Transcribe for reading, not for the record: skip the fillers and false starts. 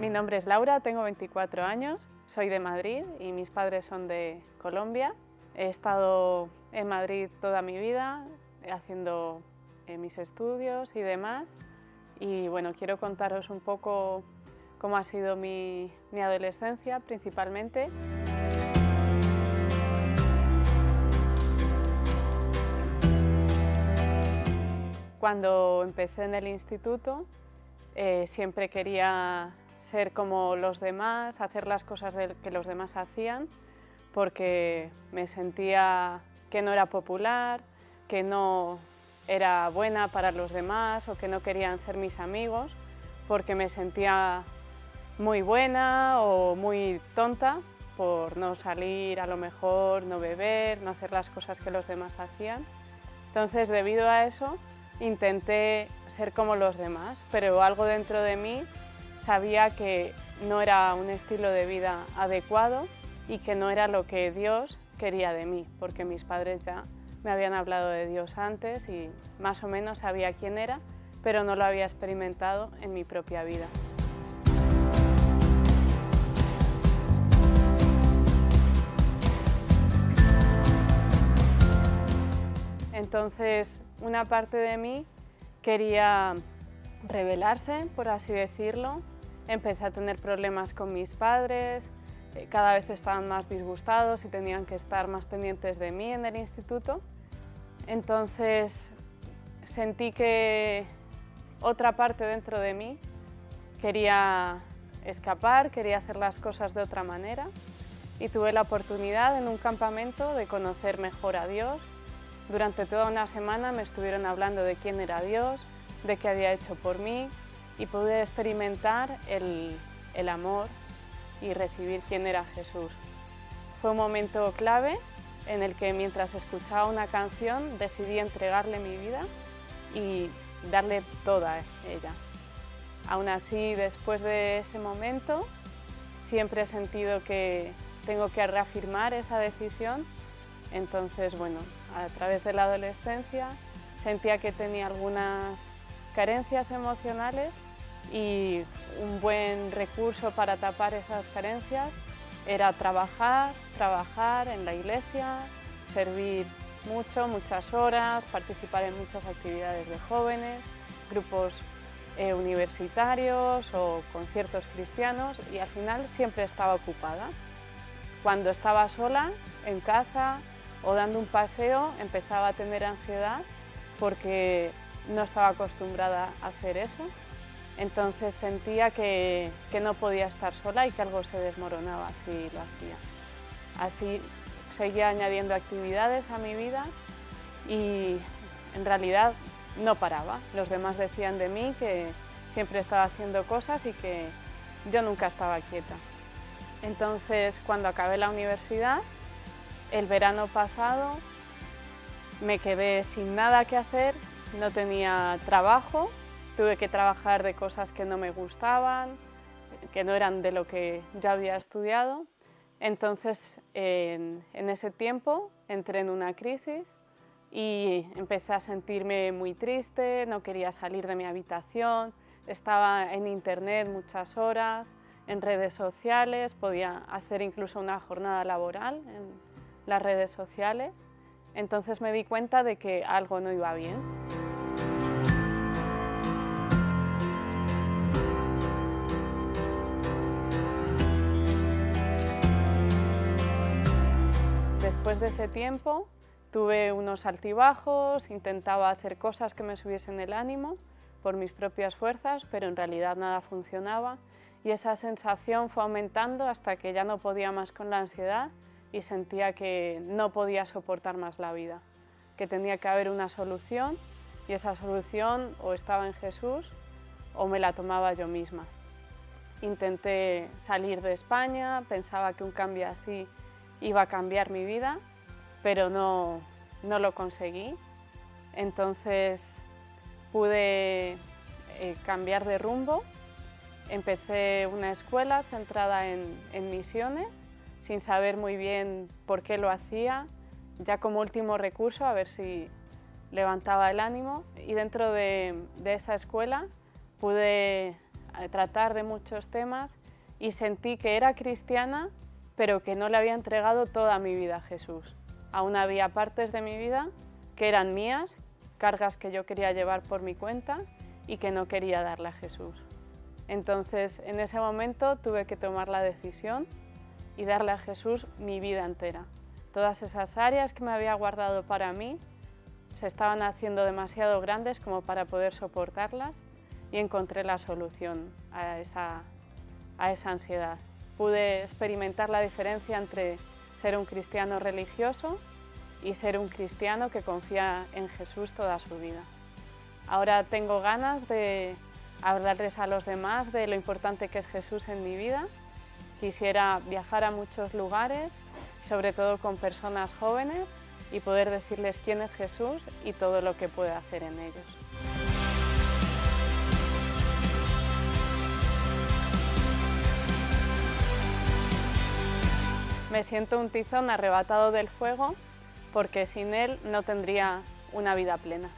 Mi nombre es Laura, tengo 24 años, soy de Madrid y mis padres son de Colombia. He estado en Madrid toda mi vida haciendo mis estudios y demás. Y bueno, quiero contaros un poco cómo ha sido mi adolescencia principalmente. Cuando empecé en el instituto, siempre quería ser como los demás, hacer las cosas que los demás hacían, porque me sentía que no era popular, que no era buena para los demás o que no querían ser mis amigos, porque me sentía muy buena o muy tonta por no salir, a lo mejor no beber, no hacer las cosas que los demás hacían. Entonces, debido a eso, intenté ser como los demás, pero algo dentro de mí sabía que no era un estilo de vida adecuado y que no era lo que Dios quería de mí, porque mis padres ya me habían hablado de Dios antes y más o menos sabía quién era, pero no lo había experimentado en mi propia vida. Entonces, una parte de mí quería rebelarse, por así decirlo. Empecé a tener problemas con mis padres, cada vez estaban más disgustados y tenían que estar más pendientes de mí en el instituto. Entonces, sentí que otra parte dentro de mí quería escapar, quería hacer las cosas de otra manera y tuve la oportunidad en un campamento de conocer mejor a Dios. Durante toda una semana me estuvieron hablando de quién era Dios, de qué había hecho por mí y pude experimentar el amor y recibir quién era Jesús. Fue un momento clave en el que mientras escuchaba una canción decidí entregarle mi vida y darle toda ella. Aún así, después de ese momento, siempre he sentido que tengo que reafirmar esa decisión. Entonces, bueno, a través de la adolescencia sentía que tenía algunas carencias emocionales y un buen recurso para tapar esas carencias era trabajar en la iglesia, servir muchas horas, participar en muchas actividades de jóvenes, grupos universitarios o conciertos cristianos y al final siempre estaba ocupada. Cuando estaba sola en casa o dando un paseo empezaba a tener ansiedad porque no estaba acostumbrada a hacer eso. Entonces sentía que no podía estar sola y que algo se desmoronaba si lo hacía. Así seguía añadiendo actividades a mi vida y en realidad no paraba. Los demás decían de mí que siempre estaba haciendo cosas y que yo nunca estaba quieta. Entonces, cuando acabé la universidad, el verano pasado me quedé sin nada que hacer, no tenía trabajo, tuve que trabajar de cosas que no me gustaban, que no eran de lo que yo había estudiado. Entonces, en ese tiempo entré en una crisis y empecé a sentirme muy triste, no quería salir de mi habitación, estaba en internet muchas horas, en redes sociales, podía hacer incluso una jornada laboral en las redes sociales. Entonces me di cuenta de que algo no iba bien. Después de ese tiempo tuve unos altibajos, intentaba hacer cosas que me subiesen el ánimo por mis propias fuerzas, pero en realidad nada funcionaba y esa sensación fue aumentando hasta que ya no podía más con la ansiedad y sentía que no podía soportar más la vida, que tenía que haber una solución y esa solución o estaba en Jesús o me la tomaba yo misma. Intenté salir de España, pensaba que un cambio así iba a cambiar mi vida, pero no lo conseguí. Entonces pude cambiar de rumbo, empecé una escuela centrada en misiones, sin saber muy bien por qué lo hacía, ya como último recurso a ver si levantaba el ánimo y dentro de esa escuela pude tratar de muchos temas y sentí que era cristiana, pero que no le había entregado toda mi vida a Jesús. Aún había partes de mi vida que eran mías, cargas que yo quería llevar por mi cuenta y que no quería darle a Jesús. Entonces, en ese momento tuve que tomar la decisión y darle a Jesús mi vida entera. Todas esas áreas que me había guardado para mí se estaban haciendo demasiado grandes como para poder soportarlas y encontré la solución a esa ansiedad. Pude experimentar la diferencia entre ser un cristiano religioso y ser un cristiano que confía en Jesús toda su vida. Ahora tengo ganas de hablarles a los demás de lo importante que es Jesús en mi vida. Quisiera viajar a muchos lugares, sobre todo con personas jóvenes, y poder decirles quién es Jesús y todo lo que puede hacer en ellos. Me siento un tizón arrebatado del fuego porque sin él no tendría una vida plena.